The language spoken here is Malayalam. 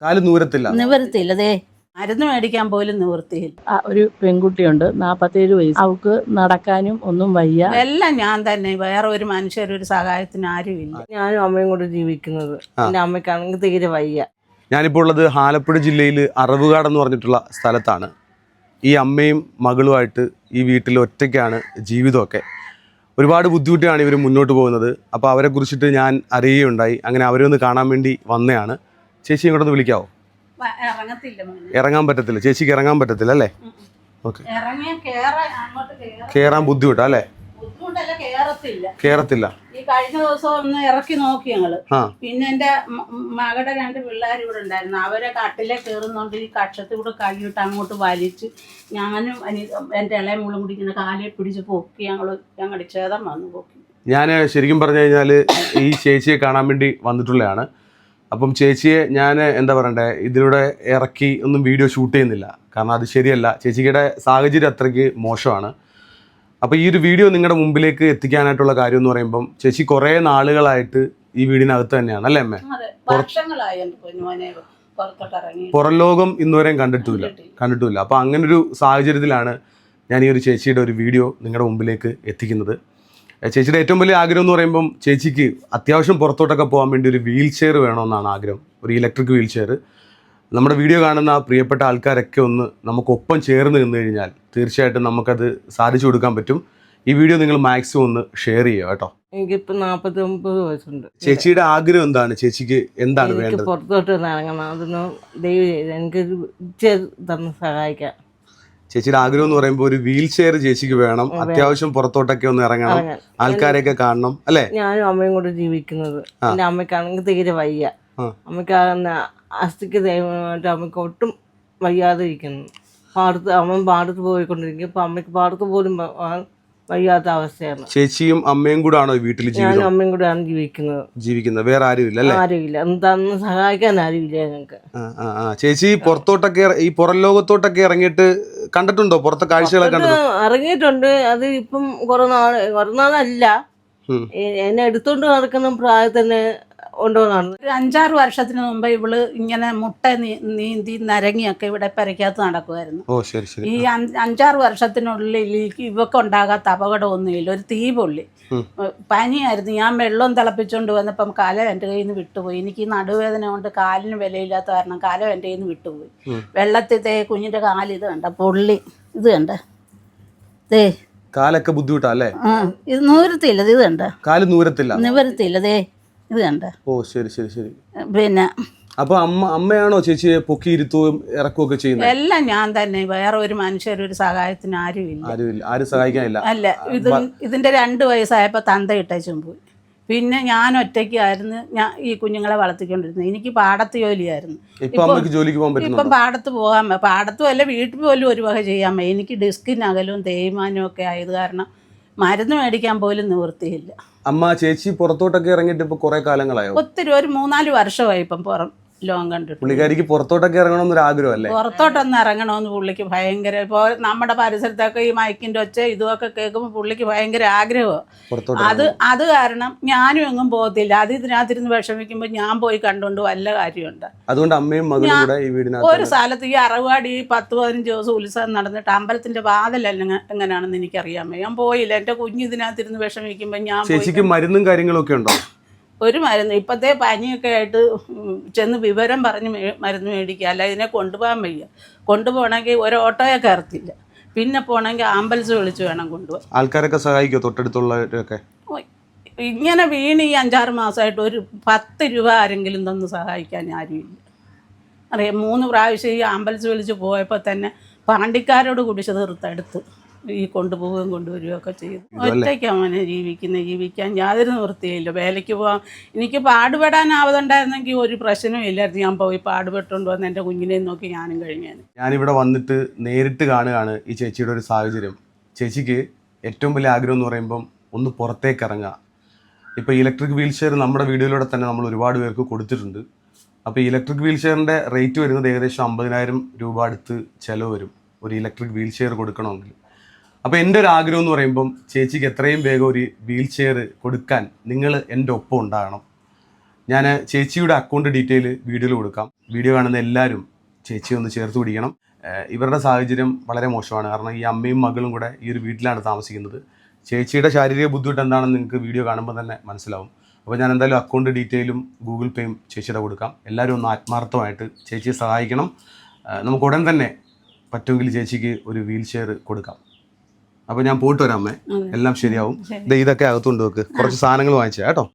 കാല് നിവരത്തില്ല. ദേ മരുന്ന് മേടിക്കാൻ പോലും നിവൃത്തിയില്ല. ഒരു പെൺകുട്ടിയുണ്ട്, 47 വയസ്സ്. അവൾക്ക് നടക്കാനും ഒന്നും വയ്യ. എല്ലാം ഞാൻ തന്നെ, വേറെ ഒരു മനുഷ്യരൊരു സഹായത്തിന് ആരുമില്ല. ഞാനും അമ്മയും കൂടെ ജീവിക്കുന്നത്. എൻ്റെ അമ്മയ്ക്കാണെങ്കിൽ തീരെ വയ്യ. ഞാനിപ്പോൾ ഉള്ളത് ആലപ്പുഴ ജില്ലയിൽ അറവുകാട് എന്ന് പറഞ്ഞിട്ടുള്ള സ്ഥലത്താണ്. ഈ അമ്മയും മകളുമായിട്ട് ഈ വീട്ടിൽ ഒറ്റയ്ക്കാണ് ജീവിതമൊക്കെ. ഒരുപാട് ബുദ്ധിമുട്ടിയാണ് ഇവർ മുന്നോട്ട് പോകുന്നത്. അപ്പോൾ അവരെ കുറിച്ചിട്ട് ഞാൻ അറിയുകയുണ്ടായി. അങ്ങനെ അവരെ ഒന്ന് കാണാൻ വേണ്ടി വന്നതാണ്. ചേച്ചി ഇങ്ങോട്ടൊന്ന് വിളിക്കാവോ? ഇറങ്ങാൻ പറ്റത്തില്ല, ചേച്ചിക്ക് ഇറങ്ങാൻ പറ്റത്തില്ല അല്ലേ? ഓക്കെ. കയറാൻ ബുദ്ധിമുട്ടാ അല്ലേ? കേറത്തില്ല. ഈ കഴിഞ്ഞ ദിവസം ഒന്ന് ഇറക്കി നോക്കി ഞങ്ങള്. പിന്നെ എന്റെ മകളുടെ 2 പിള്ളേർ ഇവിടെ ഉണ്ടായിരുന്നു. അവരെ കട്ടിലെ കയറുന്നോണ്ട് ഈ കക്ഷത്തിൽ കൂടെ കൈയിട്ട് അങ്ങോട്ട് വലിച്ച് ഞാനും എന്റെ ഇളയ മോളും കൂടി ഇങ്ങനെ കാലെ പിടിച്ച് പൊക്കി ഞങ്ങളുടെ ക്ഷേതം വന്ന് പൊക്കി. ഞാൻ ശരിക്കും പറഞ്ഞു കഴിഞ്ഞാൽ ഈ ചേച്ചിയെ കാണാൻ വേണ്ടി വന്നിട്ടുള്ളതാണ്. അപ്പം ചേച്ചിയെ ഞാൻ എന്താ പറയണ്ടേ, ഇതിലൂടെ ഇറക്കി ഒന്നും വീഡിയോ ഷൂട്ട് ചെയ്യുന്നില്ല. കാരണം അത് ശരിയല്ല. ചേച്ചിയുടെ സാഹചര്യം അത്രയ്ക്ക് മോശമാണ്. അപ്പോൾ ഈ ഒരു വീഡിയോ നിങ്ങളുടെ മുമ്പിലേക്ക് എത്തിക്കാനായിട്ടുള്ള കാര്യം എന്ന് പറയുമ്പം ചേച്ചി കുറേ നാളുകളായിട്ട് ഈ വീടിനകത്ത് തന്നെയാണ് അല്ലേ അമ്മേ? പുറം ലോകം ഇന്നുവരെയും കണ്ടിട്ടില്ല. അപ്പോൾ അങ്ങനൊരു സാഹചര്യത്തിലാണ് ഞാൻ ഈ ഒരു ചേച്ചിയുടെ ഒരു വീഡിയോ നിങ്ങളുടെ മുമ്പിലേക്ക് എത്തിക്കുന്നത്. ചേച്ചിയുടെ ഏറ്റവും വലിയ ആഗ്രഹം എന്ന് പറയുമ്പം ചേച്ചിക്ക് അത്യാവശ്യം പുറത്തോട്ടൊക്കെ പോകാൻ വേണ്ടി ഒരു വീൽ ചെയർ വേണമെന്നാണ് ആഗ്രഹം, ഒരു ഇലക്ട്രിക് വീൽ ചെയർ. നമ്മുടെ വീഡിയോ കാണുന്ന പ്രിയപ്പെട്ട ആൾക്കാരൊക്കെ ഒന്ന് നമുക്കൊപ്പം ചേർന്ന് നിന്ന് കഴിഞ്ഞാൽ തീർച്ചയായിട്ടും നമുക്കത് സാധിച്ചു കൊടുക്കാൻ പറ്റും. ഈ വീഡിയോ നിങ്ങൾ മാക്സിമം ഒന്ന് ഷെയർ ചെയ്യുക കേട്ടോ. എനിക്കിപ്പോൾ 49 വയസ്സുണ്ട്. ചേച്ചിയുടെ ആഗ്രഹം എന്താണ്? ചേച്ചിക്ക് എന്താണ് വേണ്ടത്? പുറത്തോട്ട് ഇറങ്ങണം. അതൊന്ന് ദയവ് ചെയ്ത് എനിക്കൊരു ചെയർ തന്ന് സഹായിക്കാം. ചേച്ചിയുടെ ആഗ്രഹം എന്ന് പറയുമ്പോൾ ഒരു വീൽ ചെയർ ചേച്ചിക്ക് വേണം. അത്യാവശ്യം പുറത്തോട്ടൊക്കെ ഒന്ന് ഇറങ്ങണം, ആൾക്കാരെയൊക്കെ കാണണം അല്ലേ? ഞാനും അമ്മയും കൂടെ ജീവിക്കുന്നത്. എൻ്റെ അമ്മയ്ക്കാണെങ്കിൽ തീരെ വയ്യ. അമ്മയ്ക്ക് അസ്ഥിക്ക് ദൈവമായിട്ട് അമ്മയ്ക്ക് ഒട്ടും വയ്യാതെ ഇരിക്കുന്നു. അമ്മ പാടത്ത് പോയിക്കൊണ്ടിരിക്കും. ഇപ്പൊ അമ്മയ്ക്ക് പാടത്ത് പോലും വയ്യാത്ത അവസ്ഥയാണ്. ചേച്ചിയും അമ്മയും കൂടെ ആണോ വീട്ടിൽ? ഞാനും അമ്മയും കൂടെയാണ് ജീവിക്കുന്നത്. വേറെ ആരുമില്ല അല്ലേ? ആരുമില്ല. എന്താന്ന് സഹായിക്കാൻ ആരുമില്ല ഞങ്ങൾക്ക്. ചേച്ചി പുറത്തോട്ടൊക്കെ ഈ പുറം ലോകത്തോട്ടൊക്കെ ഇറങ്ങിയിട്ട് കണ്ടിട്ടുണ്ടോ? പുറത്തെ കാഴ്ചകളൊക്കെ ഇറങ്ങിയിട്ടുണ്ട്. അത് ഇപ്പം കുറെ നാളല്ല, എന്നെ എടുത്തോണ്ട് നടക്കുന്ന പ്രായത്തന്നെ ഉണ്ടോന്നാണ്. ഒരു 5-6 വർഷത്തിന് മുമ്പ് ഇവള് ഇങ്ങനെ മുട്ട നീന്തി നരങ്ങിയൊക്കെ ഇവിടെ പെരയ്ക്കകത്ത് നടക്കുമായിരുന്നു. ഈ 5-6 വർഷത്തിനുള്ളിൽ ഇവക്ക് ഉണ്ടാകാത്ത അപകടമൊന്നുമില്ല. ഒരു തീ പൊള്ളി പനിയായിരുന്നു. ഞാൻ വെള്ളം തിളപ്പിച്ചുകൊണ്ട് വന്നപ്പം കാലം എൻ്റെ കയ്യിൽ നിന്ന് വിട്ടുപോയി. എനിക്ക് ഈ നടുവേദന കൊണ്ട് കാലിന് വിലയില്ലാത്ത കാരണം കാലം എൻ്റെ കയ്യിൽ നിന്ന് വിട്ടുപോയി. വെള്ളത്തിൽ കുഞ്ഞിൻ്റെ കാല് ഇത് കണ്ട പൊള്ളി, ഇത് കണ്ട ദേ കാലൊക്കെ ബുദ്ധിമുട്ടല്ലേ? ഇത് നൂരത്തില്ല, ഇത് കണ്ട കാല് നിവരത്തില്ല. ദേ ഇത് കണ്ട. ഓ ശരി. പിന്നെ അപ്പൊ അമ്മയാണോ ചേച്ചിയെ പൊക്കി ഇരുത്തുകയും ഇറക്കുകയൊക്കെ ചെയ്യുന്നത്? എല്ലാം ഞാൻ തന്നെ, വേറെ ഒരു മനുഷ്യരൊരു സഹായത്തിന് ആരുമില്ല. ആരും സഹായിക്കാനില്ല. അല്ല, ഇതിന്റെ 2 വയസ്സായപ്പോ തന്ത ഇട്ടേച്ചും പോയി. പിന്നെ ഞാൻ ഒറ്റയ്ക്കായിരുന്നു ഞാൻ ഈ കുഞ്ഞുങ്ങളെ വളർത്തിക്കൊണ്ടിരുന്നത്. എനിക്ക് പാടത്ത് ജോലിയായിരുന്നു. ഇപ്പം പാടത്ത് പോകാൻ പാടത്തും അല്ല വീട്ടിൽ പോലും ഒരു വക ചെയ്യാൻ പറ്റും. എനിക്ക് ഡിസ്കിനകലും തേയ്മാനവും ഒക്കെ ആയത് കാരണം മരുന്ന് മേടിക്കാൻ പോലും നിവൃത്തിയില്ല. അമ്മ ചേച്ചി പുറത്തോട്ടൊക്കെ ഇറങ്ങിയിട്ട് ഇപ്പൊ കുറെ കാലങ്ങളായോ? ഒത്തിരി, ഒരു 3-4 വർഷമായി ഇപ്പം പുറം ലോകം കണ്ടിട്ട്. പുള്ളിക്കാരിക്ക് പുറത്തോട്ടൊക്കെ ഇറങ്ങണമെന്നൊരു ആഗ്രഹം അല്ലേ? പുറത്തോട്ടൊന്ന് ഇറങ്ങണമെന്ന് പുള്ളിക്ക് ഭയങ്കര. ഇപ്പോൾ നമ്മുടെ പരിസരത്തൊക്കെ ഈ മൈക്കിൻ്റെ ഒച്ച ഇതുമൊക്കെ കേൾക്കുമ്പോൾ പുള്ളിക്ക് ഭയങ്കര ആഗ്രഹമാണ്. അത് കാരണം ഞാനും എങ്ങും പോകത്തില്ല. അത് ഇതിനകത്തിരുന്ന് വിഷമിക്കുമ്പോൾ ഞാൻ പോയി കണ്ടുകൊണ്ട് വല്ല കാര്യമുണ്ട്. അതുകൊണ്ട് അമ്മയും മകളും കൂടെ ഈ വീടിനകത്ത് ഒരു സ്ഥലത്ത് ഈ അറവാട് ഈ 10-15 ദിവസം ഉത്സവം നടന്നിട്ട് അമ്പലത്തിന്റെ വാതിലല്ല എങ്ങനെയാണെന്ന് എനിക്കറിയാൻ വയ്യ. ഞാൻ പോയില്ല. എൻ്റെ കുഞ്ഞ് ഇതിനകത്തിരുന്ന് വിഷമിക്കുമ്പോൾ ഞാൻ. ചേച്ചിക്ക് മരുന്നും കാര്യങ്ങളൊക്കെ ഉണ്ടോ? ഒരു മരുന്ന് ഇപ്പോഴത്തെ പനിയൊക്കെ ആയിട്ട് ചെന്ന് വിവരം പറഞ്ഞ് മരുന്ന് മേടിക്കുക, അല്ല ഇതിനെ കൊണ്ടുപോകാൻ വയ്യ. കൊണ്ടുപോകണമെങ്കിൽ ഒരു ഓട്ടോയെ കയറത്തില്ല. പിന്നെ പോകണമെങ്കിൽ ആംബുലൻസ് വിളിച്ച് വേണം കൊണ്ടുപോകാൻ. ആൾക്കാരൊക്കെ സഹായിക്കുമോ? തൊട്ടടുത്തുള്ളവരൊക്കെ ഇങ്ങനെ വീണ് ഈ 5-6 മാസമായിട്ട് ഒരു 10 രൂപ ആരെങ്കിലും തന്ന് സഹായിക്കാൻ ആരുമില്ല. അറിയാം, 3 പ്രാവശ്യം ഈ ആംബുലൻസ് വിളിച്ച് പോയപ്പോൾ തന്നെ പാണ്ടിക്കാരോട് കുടിച്ച് തീർത്തെടുത്ത് ഈ കൊണ്ടുപോവുകയും കൊണ്ടുവരികയും ഒക്കെ ചെയ്തു. ഒറ്റയ്ക്കങ്ങനെ ജീവിക്കാൻ യാതൊരു നിവൃത്തിയില്ല. വേലയ്ക്ക് പോകാൻ എനിക്ക് പാടുപെടാനാവതുണ്ടായിരുന്നെങ്കിൽ ഒരു പ്രശ്നവും ഇല്ലായിരുന്നു. ഞാൻ പോയി പാടുപെട്ടുകൊണ്ട് വന്ന് എൻ്റെ കുഞ്ഞിനെ നോക്കി ഞാനും കഴിഞ്ഞാണ്. ഞാനിവിടെ വന്നിട്ട് നേരിട്ട് കാണുകയാണ് ഈ ചേച്ചിയുടെ ഒരു സാഹചര്യം. ചേച്ചിക്ക് ഏറ്റവും വലിയ ആഗ്രഹം എന്ന് പറയുമ്പം ഒന്ന് പുറത്തേക്ക് ഇറങ്ങുക. ഇപ്പോൾ ഇലക്ട്രിക് വീൽ ചെയർ നമ്മുടെ വീഡിയോയിലൂടെ തന്നെ നമ്മൾ ഒരുപാട് പേർക്ക് കൊടുത്തിട്ടുണ്ട്. അപ്പോൾ ഇലക്ട്രിക് വീൽ ചെയറിൻ്റെ റേറ്റ് വരുന്നത് ഏകദേശം 50,000 രൂപ അടുത്ത് ചിലവ് വരും ഒരു ഇലക്ട്രിക് വീൽ ചെയർ കൊടുക്കണമെങ്കിൽ. അപ്പോൾ എൻ്റെ ഒരു ആഗ്രഹം എന്ന് പറയുമ്പം ചേച്ചിക്ക് എത്രയും വേഗം ഒരു വീൽ ചെയർ കൊടുക്കാൻ നിങ്ങൾ എൻ്റെ ഒപ്പം ഉണ്ടാകണം. ഞാൻ ചേച്ചിയുടെ അക്കൗണ്ട് ഡീറ്റെയിൽ വീഡിയോയിൽ കൊടുക്കാം. വീഡിയോ കാണുന്ന എല്ലാവരും ചേച്ചിയെ ഒന്ന് ചേർത്ത് പിടിക്കണം. ഇവരുടെ സാഹചര്യം വളരെ മോശമാണ്. കാരണം ഈ അമ്മയും മകളും കൂടെ ഈ ഒരു വീട്ടിലാണ് താമസിക്കുന്നത്. ചേച്ചിയുടെ ശാരീരിക ബുദ്ധിമുട്ട് എന്താണെന്ന് നിങ്ങൾക്ക് വീഡിയോ കാണുമ്പോൾ തന്നെ മനസ്സിലാവും. അപ്പോൾ ഞാൻ എന്തായാലും അക്കൗണ്ട് ഡീറ്റെയിലും ഗൂഗിൾ പേയും ചേച്ചിയുടെ കൊടുക്കാം. എല്ലാവരും ഒന്ന് ആത്മാർത്ഥമായിട്ട് ചേച്ചിയെ സഹായിക്കണം. നമുക്ക് ഉടൻ തന്നെ പറ്റുമെങ്കിൽ ചേച്ചിക്ക് ഒരു വീൽ ചെയർ കൊടുക്കാം. അപ്പോൾ ഞാൻ പോയിട്ട് വരാം അമ്മേ, എല്ലാം ശരിയാവും. ഇതൊക്കെ അകത്തുകൊണ്ട് വെക്ക്, കുറച്ച് സാധനങ്ങൾ വാങ്ങിച്ചാൽ കേട്ടോ.